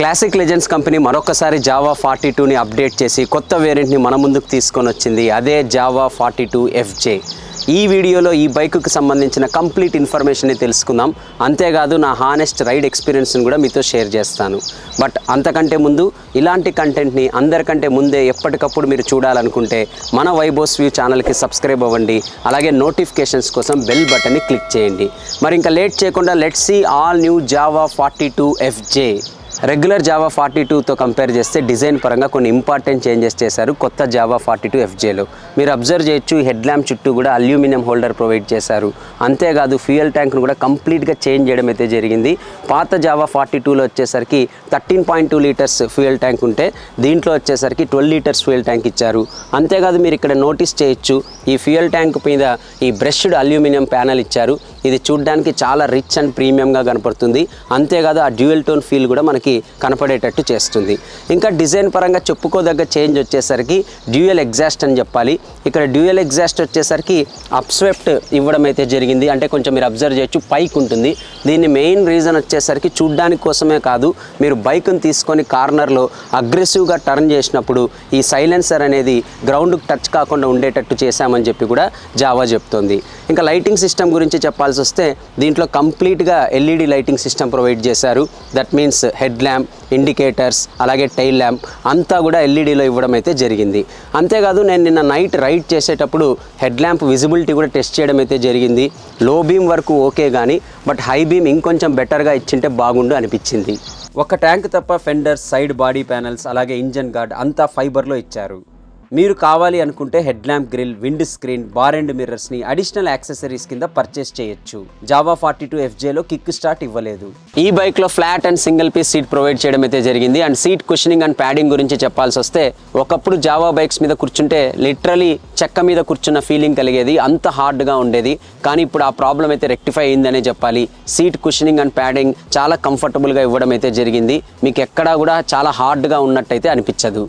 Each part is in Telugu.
క్లాసిక్ లెజెండ్స్ కంపెనీ మరొకసారి జావా 42ని అప్డేట్ చేసి కొత్త వేరియంట్ని మన ముందుకు తీసుకొని వచ్చింది. అదే జావా 42 FJ. ఈ వీడియోలో ఈ బైక్కి సంబంధించిన కంప్లీట్ ఇన్ఫర్మేషన్ని తెలుసుకుందాం. అంతేకాదు నా హానెస్ట్ రైడ్ ఎక్స్పీరియన్స్ని కూడా మీతో షేర్ చేస్తాను. బట్ అంతకంటే ముందు ఇలాంటి కంటెంట్ని అందరికంటే ముందే ఎప్పటికప్పుడు మీరు చూడాలనుకుంటే మన వైబోస్ వ్యూ ఛానల్కి సబ్స్క్రైబ్ అవ్వండి. అలాగే నోటిఫికేషన్స్ కోసం బెల్ బటన్ని క్లిక్ చేయండి. మరి ఇంకా లేట్ చేయకుండా let's see all new Java 42 FJ. Regular Java 42తో కంపేర్ చేస్తే డిజైన్ పరంగా కొన్ని ఇంపార్టెంట్ చేంజెస్ చేశారు కొత్త జావా 42 FJలో. మీరు అబ్జర్వ్ చేయొచ్చు, హెడ్ ల్యాంప్ చుట్టూ కూడా అల్యూమినియం హోల్డర్ ప్రొవైడ్ చేశారు. అంతేకాదు ఫ్యూయల్ ట్యాంక్ను కూడా కంప్లీట్గా చేంజ్ చేయడం అయితే జరిగింది. పాత జావా 42లో వచ్చేసరికి 13.2 లీటర్స్ ఫ్యూయల్ ట్యాంక్ ఉంటే దీంట్లో వచ్చేసరికి 12 లీటర్స్ ఫ్యూయల్ ట్యాంక్ ఇచ్చారు. అంతేకాదు మీరు ఇక్కడ నోటీస్ చేయొచ్చు, ఈ ఫ్యూయల్ ట్యాంక్ మీద ఈ బ్రష్డ్ అల్యూమినియం ప్యానెల్ ఇచ్చారు. ఇది చూడడానికి చాలా రిచ్ అండ్ ప్రీమియంగా కనపడుతుంది. అంతేకాదు ఆ డ్యూయల్ టోన్ ఫీల్ కూడా మనకి కనపడేటట్టు చేస్తుంది. ఇంకా డిజైన్ పరంగా చెప్పుకోదగ్గ చేంజ్ వచ్చేసరికి డ్యూయల్ ఎగ్జాస్ట్ అని చెప్పాలి. ఇక్కడ డ్యూయల్ ఎగ్జాస్ట్ వచ్చేసరికి అప్స్వెప్ట్ ఇవ్వడం అయితే జరిగింది. అంటే కొంచెం మీరు అబ్జర్వ్ చేయొచ్చు, పైకి ఉంటుంది. దీన్ని మెయిన్ రీజన్ వచ్చేసరికి చూడ్డానికి కోసమే కాదు, మీరు బైక్ని తీసుకొని కార్నర్లో అగ్రెసివ్గా టర్న్ చేసినప్పుడు ఈ సైలెన్సర్ అనేది గ్రౌండ్కి టచ్ కాకుండా ఉండేటట్టు చేశామని చెప్పి కూడా జావా చెప్తోంది. ఇంకా లైటింగ్ సిస్టమ్ గురించి చెప్పాల్సి వస్తే దీంట్లో కంప్లీట్గా LED లైటింగ్ సిస్టమ్ ప్రొవైడ్ చేశారు. That means head lamp, indicators, అలాగే టైల్ ల్యాంప్ అంతా కూడా LEDలో ఇవ్వడం అయితే జరిగింది. అంతేకాదు నేను నిన్న నైట్ రైడ్ చేసేటప్పుడు హెడ్ ల్యాంప్ విజిబిలిటీ కూడా టెస్ట్ చేయడం అయితే జరిగింది. లో బీమ్ వరకు ఓకే కానీ బట్ హై బీమ్ ఇంకొంచెం బెటర్గా ఇచ్చింటే బాగుండు అనిపించింది. ఒక ట్యాంక్ తప్ప ఫెండర్స్, సైడ్ బాడీ ప్యానెల్స్, అలాగే ఇంజన్ గార్డ్ అంతా ఫైబర్లో ఇచ్చారు. మీరు కావాలి అనుకుంటే head lamp grill, windscreen, bar and మిర్రర్స్ని అడిషనల్ యాక్సెసరీస్ కింద పర్చేస్ చేయొచ్చు. జావా 42 FJలో కిక్ స్టార్ట్ ఇవ్వలేదు. ఈ బైక్లో flat and single piece seat provide చేయడం అయితే జరిగింది. And seat cushioning and padding గురించి చెప్పాల్సి వస్తే ఒకప్పుడు జావా బైక్స్ మీద కూర్చుంటే లిటరలీ చెక్క మీద కూర్చున్న ఫీలింగ్ కలిగేది, అంత హార్డ్గా ఉండేది. కానీ ఇప్పుడు ఆ ప్రాబ్లం అయితే రెక్టిఫై అయిందనే చెప్పాలి. సీట్ కుషనింగ్ అండ్ ప్యాడింగ్ చాలా కంఫర్టబుల్గా ఇవ్వడం అయితే జరిగింది. మీకు ఎక్కడా కూడా చాలా హార్డ్గా ఉన్నట్టయితే అనిపించదు.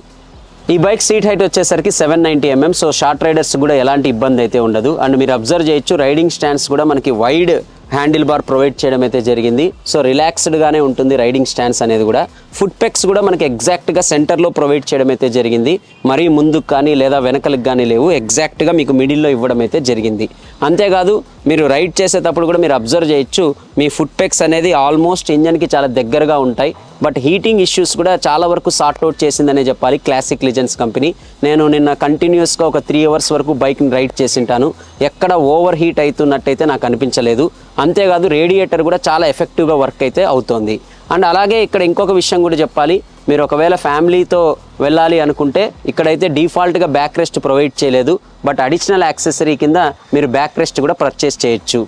ఈ బైక్ సీట్ హైట్ వచ్చేసరికి 790 mm. సో షార్ట్ రైడర్స్ కూడా ఎలాంటి ఇబ్బంది అయితే ఉండదు. అండ్ మీరు అబ్జర్వ్ చేయొచ్చు, రైడింగ్ స్టాండ్స్ కూడా మనకి వైడ్ హ్యాండిల్ బార్ ప్రొవైడ్ చేయడం అయితే జరిగింది. సో రిలాక్స్డ్గానే ఉంటుంది రైడింగ్ స్టాండ్స్ అనేది కూడా. ఫుట్ పెక్స్ కూడా మనకి ఎగ్జాక్ట్గా సెంటర్లో ప్రొవైడ్ చేయడం అయితే జరిగింది. మరీ ముందుకు కానీ లేదా వెనకలకు కానీ లేవు, ఎగ్జాక్ట్గా మీకు మిడిల్లో ఇవ్వడం అయితే జరిగింది. అంతేకాదు మీరు రైడ్ చేసేటప్పుడు కూడా మీరు అబ్జర్వ్ చేయొచ్చు, మీ ఫుట్ పెక్స్ అనేది ఆల్మోస్ట్ ఇంజన్కి చాలా దగ్గరగా ఉంటాయి. బట్ హీటింగ్ ఇష్యూస్ కూడా చాలా వరకు సార్ట్అవుట్ చేసిందనే చెప్పాలి క్లాసిక్ లెజెండ్స్ కంపెనీ. నేను నిన్న కంటిన్యూస్గా ఒక 3 hours వరకు బైక్ని రైడ్ చేసింటాను. ఎక్కడ ఓవర్ హీట్ అవుతున్నట్టయితే నాకు అనిపించలేదు. అంతేకాదు రేడియేటర్ కూడా చాలా ఎఫెక్టివ్గా వర్క్ అయితే అవుతోంది. అండ్ అలాగే ఇక్కడ ఇంకొక విషయం కూడా చెప్పాలి, మీరు ఒకవేళ ఫ్యామిలీతో వెళ్ళాలి అనుకుంటే ఇక్కడైతే డిఫాల్ట్గా బ్యాక్ రెస్ట్ ప్రొవైడ్ చేయలేదు. బట్ అడిషనల్ యాక్సెసరీ కింద మీరు బ్యాక్ రెస్ట్ కూడా పర్చేస్ చేయొచ్చు.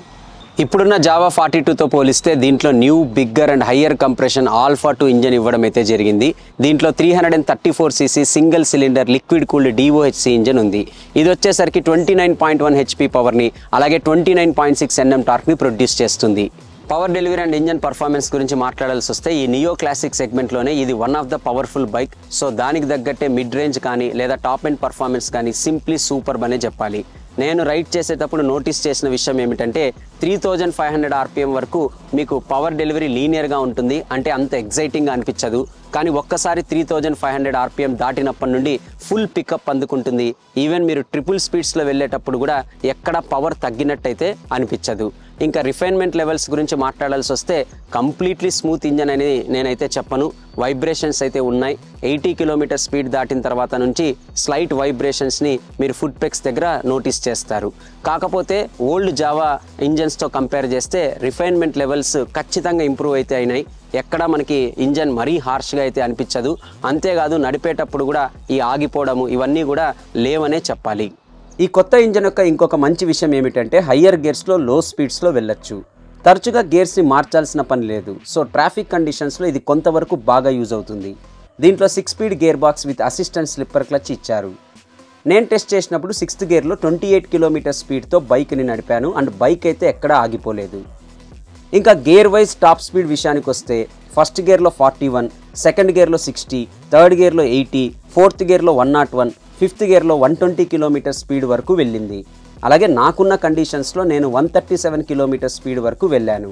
ఇప్పుడున్న జావా 42తో పోలిస్తే దీంట్లో new, bigger and higher compression alpha 2 engine ఇవ్వడం అయితే జరిగింది. దీంట్లో 334cc single cylinder liquid cooled DOHC engine ఉంది. ఇది వచ్చేసరికి 29.1 HP పవర్ని, అలాగే 29.6 Nm టార్క్ని ప్రొడ్యూస్ చేస్తుంది. Power delivery and engine performance గురించి మాట్లాడాల్సి వస్తే ఈ నియో క్లాసిక్ సెగ్మెంట్లోనే ఇది one of the powerful bike. So దానికి తగ్గట్టే మిడ్ రేంజ్ కానీ లేదా టాప్ ఎండ్ పర్ఫార్మెన్స్ కానీ సింప్లీ సూపర్బ్ అనే చెప్పాలి. నేను రైడ్ చేసేటప్పుడు నోటీస్ చేసిన విషయం ఏమిటంటే 3500 RPM వరకు మీకు పవర్ డెలివరీ లీనియర్గా ఉంటుంది. అంటే అంత ఎగ్జైటింగ్గా అనిపించదు. కానీ ఒక్కసారి 3500 RPM దాటినప్పటి నుండి ఫుల్ పికప్ అందుకుంటుంది. ఈవెన్ మీరు ట్రిపుల్ స్పీడ్స్లో వెళ్ళేటప్పుడు కూడా ఎక్కడ పవర్ తగ్గినట్టయితే అనిపించదు. ఇంకా రిఫైన్మెంట్ లెవెల్స్ గురించి మాట్లాడాల్సి వస్తే కంప్లీట్లీ స్మూత్ ఇంజన్ అనేది నేనైతే చెప్పను. వైబ్రేషన్స్ అయితే ఉన్నాయి. 80 km స్పీడ్ దాటిన తర్వాత నుంచి స్లైట్ వైబ్రేషన్స్ని మీరు ఫుట్ పెక్స్ దగ్గర నోటీస్ చేస్తారు. కాకపోతే ఓల్డ్ జావా ఇంజన్స్తో కంపేర్ చేస్తే రిఫైన్మెంట్ లెవెల్స్ ఖచ్చితంగా ఇంప్రూవ్ అయితే అయినాయి. ఎక్కడ మనకి ఇంజన్ మరీ హార్ష్గా అయితే అనిపించదు. అంతేకాదు నడిపేటప్పుడు కూడా ఈ ఆగిపోవడము ఇవన్నీ కూడా లేవనే చెప్పాలి. ఈ కొత్త ఇంజన్ యొక్క ఇంకొక మంచి విషయం ఏమిటంటే హయ్యర్ గేర్స్లో లో స్పీడ్స్లో వెళ్ళొచ్చు. తరచుగా గేర్స్ని మార్చాల్సిన పని లేదు. సో ట్రాఫిక్ కండిషన్స్లో ఇది కొంతవరకు బాగా యూజ్ అవుతుంది. దీంట్లో 6 speed gear box with assistant slipper clutch ఇచ్చారు. నేను టెస్ట్ చేసినప్పుడు 6th గేర్లో 28 km స్పీడ్తో బైక్ని నడిపాను. అండ్ బైక్ అయితే ఎక్కడా ఆగిపోలేదు. ఇంకా గేర్ వైజ్ టాప్ స్పీడ్ విషయానికి వస్తే ఫస్ట్ గేర్లో 41, సెకండ్ గేర్లో 60, థర్డ్ గేర్లో 80, ఫోర్త్ గేర్లో 101, ఫిఫ్త్ గేర్లో 120 km స్పీడ్ వరకు వెళ్ళింది. అలాగే నాకున్న కండిషన్స్లో నేను 137 km స్పీడ్ వరకు వెళ్ళాను.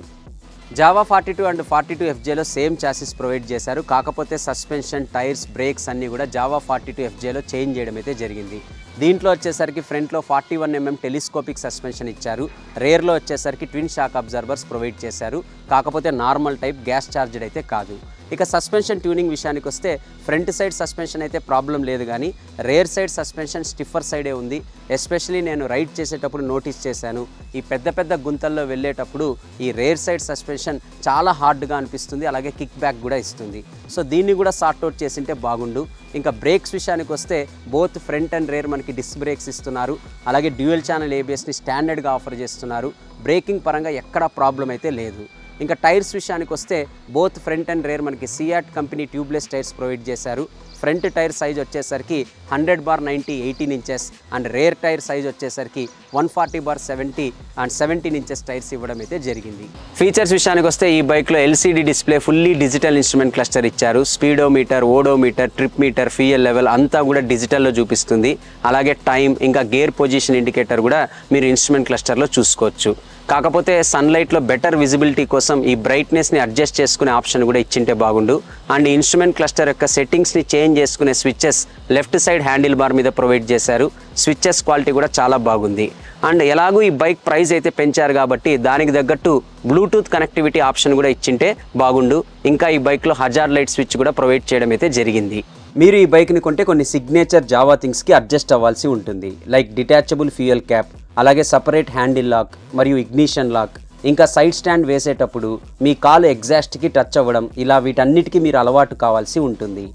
జావా 42 అండ్ 42 FJలో సేమ్ చాసిస్ ప్రొవైడ్ చేశారు. కాకపోతే సస్పెన్షన్, టైర్స్, బ్రేక్స్ అన్నీ కూడా జావా 42 FJలో చేంజ్ చేయడం అయితే జరిగింది. దీంట్లో వచ్చేసరికి ఫ్రంట్లో 41mm టెలిస్కోపిక్ సస్పెన్షన్ ఇచ్చారు. రేర్లో వచ్చేసరికి ట్విన్ షాక్ అబ్జర్వర్స్ ప్రొవైడ్ చేశారు. కాకపోతే నార్మల్ టైప్, గ్యాస్ చార్జ్డ్ అయితే కాదు. ఇక సస్పెన్షన్ ట్యూనింగ్ విషయానికి వస్తే ఫ్రంట్ సైడ్ సస్పెన్షన్ అయితే ప్రాబ్లం లేదు, కానీ రేర్ సైడ్ సస్పెన్షన్ స్టిఫర్ సైడే ఉంది. ఎస్పెషలీ నేను రైడ్ చేసేటప్పుడు నోటీస్ చేశాను. ఈ పెద్ద పెద్ద గుంతల్లో వెళ్ళేటప్పుడు ఈ రేర్ సైడ్ సస్పెన్షన్ చాలా హార్డ్గా అనిపిస్తుంది, అలాగే కిక్ బ్యాక్ కూడా ఇస్తుంది. సో దీన్ని కూడా సార్ట్అవుట్ చేసింటే బాగుండు. ఇంకా బ్రేక్స్ విషయానికి వస్తే బోత్ ఫ్రంట్ అండ్ రేర్ మనకి డిస్క్ బ్రేక్స్ ఇస్తున్నారు. అలాగే డ్యూయల్ ఛానల్ ABSని స్టాండర్డ్గా ఆఫర్ చేస్తున్నారు. బ్రేకింగ్ పరంగా ఎక్కడా ప్రాబ్లం అయితే లేదు. ఇంకా టైర్స్ విషయానికి వస్తే బోత్ ఫ్రంట్ అండ్ రేర్ మనకి CEAT company tubeless tyres provide చేశారు. ఫ్రంట్ టైర్ సైజ్ వచ్చేసరికి 100/90 18 inches and rear tyre size వచ్చేసరికి 140/70 అండ్ 17 ఇంచెస్ టైర్స్ ఇవ్వడం అయితే జరిగింది. ఫీచర్స్ విషయానికి వస్తే ఈ బైక్లో LCD display, fully digital instrument cluster ఇచ్చారు. Speedometer, odometer, trip meter, fuel level అంతా కూడా డిజిటల్లో చూపిస్తుంది. అలాగే టైం, ఇంకా గేర్ పొజిషన్ ఇండికేటర్ కూడా మీరు ఇన్స్ట్రుమెంట్ క్లస్టర్లో చూసుకోవచ్చు. కాకపోతే సన్లైట్లో బెటర్ విజిబిలిటీ కోసం ఈ బ్రైట్నెస్ని అడ్జస్ట్ చేసుకునే ఆప్షన్ కూడా ఇచ్చింటే బాగుండు. అండ్ ఇన్స్ట్రుమెంట్ క్లస్టర్ యొక్క సెట్టింగ్స్ని చేంజ్ చేసుకునే switches left side handle bar మీద ప్రొవైడ్ చేశారు. స్విచ్చెస్ క్వాలిటీ కూడా చాలా బాగుంది. అండ్ ఎలాగూ ఈ బైక్ ప్రైస్ అయితే పెంచారు కాబట్టి దానికి తగ్గట్టు బ్లూటూత్ కనెక్టివిటీ ఆప్షన్ కూడా ఇచ్చింటే బాగుండు. ఇంకా ఈ బైక్లో హజార్ లైట్ స్విచ్ కూడా ప్రొవైడ్ చేయడం అయితే జరిగింది. మీరు ఈ బైక్ని కొంటే కొన్ని సిగ్నేచర్ జావా థింగ్స్కి అడ్జస్ట్ అవ్వాల్సి ఉంటుంది. లైక్ డిటాచబుల్ ఫ్యూయల్ క్యాప్, అలాగే సపరేట్ హ్యాండిల్ లాక్ మరియు ఇగ్నిషన్ లాక్, ఇంకా సైడ్ స్టాండ్ వేసేటప్పుడు మీ కాలు ఎగ్జాస్ట్కి టచ్ అవ్వడం, ఇలా వీటన్నిటికీ మీరు అలవాటు కావాల్సి ఉంటుంది.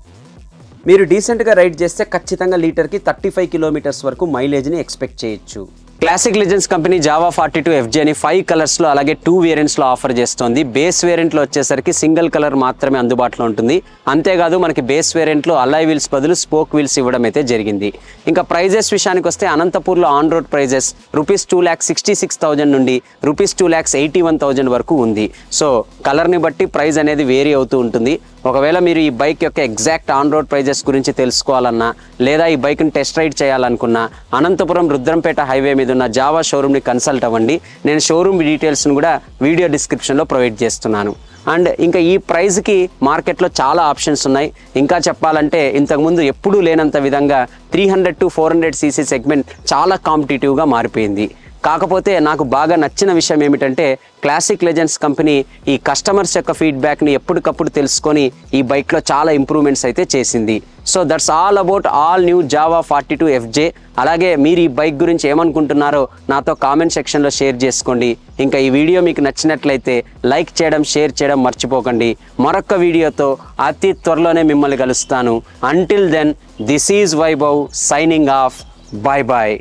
మీరు డీసెంట్గా రైడ్ చేస్తే ఖచ్చితంగా లీటర్కి 35 కిలోమీటర్స్ వరకు మైలేజ్ని ఎక్స్పెక్ట్ చేయొచ్చు. క్లాసిక్ లెజెండ్స్ కంపెనీ జావా 42 FJని 5 కలర్స్లో అలాగే 2 వేరియంట్స్లో ఆఫర్ చేస్తోంది. బేస్ వేరియంట్లో వచ్చేసరికి సింగిల్ కలర్ మాత్రమే అందుబాటులో ఉంటుంది. అంతేకాదు మనకి బేస్ వేరియంట్లో అలాయ్ వీల్స్ బదులు స్పోక్ వీల్స్ ఇవ్వడం అయితే జరిగింది. ఇంకా ప్రైజెస్ విషయానికి వస్తే అనంతపూర్లో ఆన్ రోడ్ ప్రైజెస్ ₹2,66,000 నుండి ₹2,81,000 వరకు ఉంది. సో కలర్ని బట్టి ప్రైస్ అనేది వేరీ అవుతూ ఉంటుంది. ఒకవేళ మీరు ఈ బైక్ యొక్క ఎగ్జాక్ట్ ఆన్ రోడ్ ప్రైజెస్ గురించి తెలుసుకోవాలన్నా లేదా ఈ బైక్ని టెస్ట్ రైడ్ చేయాలనుకున్నా అనంతపురం రుద్రంపేట హైవే మీద ఉన్న జావా షోరూమ్ని కన్సల్ట్ అవ్వండి. నేను షోరూమ్ డీటెయిల్స్ను కూడా వీడియో డిస్క్రిప్షన్లో ప్రొవైడ్ చేస్తున్నాను. అండ్ ఇంకా ఈ ప్రైస్కి మార్కెట్లో చాలా ఆప్షన్స్ ఉన్నాయి. ఇంకా చెప్పాలంటే ఇంతకుముందు ఎప్పుడూ లేనంత విధంగా 300 to 400 cc సెగ్మెంట్ చాలా కాంపిటేటివ్గా మారిపోయింది. కాకపోతే నాకు బాగా నచ్చిన విషయం ఏమిటంటే క్లాసిక్ లెజెండ్స్ కంపెనీ ఈ కస్టమర్స్ యొక్క ఫీడ్బ్యాక్ని ఎప్పటికప్పుడు తెలుసుకొని ఈ బైక్లో చాలా ఇంప్రూవ్మెంట్స్ అయితే చేసింది. So that's all about all new Java 42 FJ. అలాగే మీరు ఈ బైక్ గురించి ఏమనుకుంటున్నారో నాతో కామెంట్ సెక్షన్లో షేర్ చేసుకోండి. ఇంకా ఈ వీడియో మీకు నచ్చినట్లయితే లైక్ చేయడం, షేర్ చేయడం మర్చిపోకండి. మరొక వీడియోతో అతి త్వరలోనే మిమ్మల్ని కలుస్తాను. Until then, this is Vaibhav signing off. Bye bye.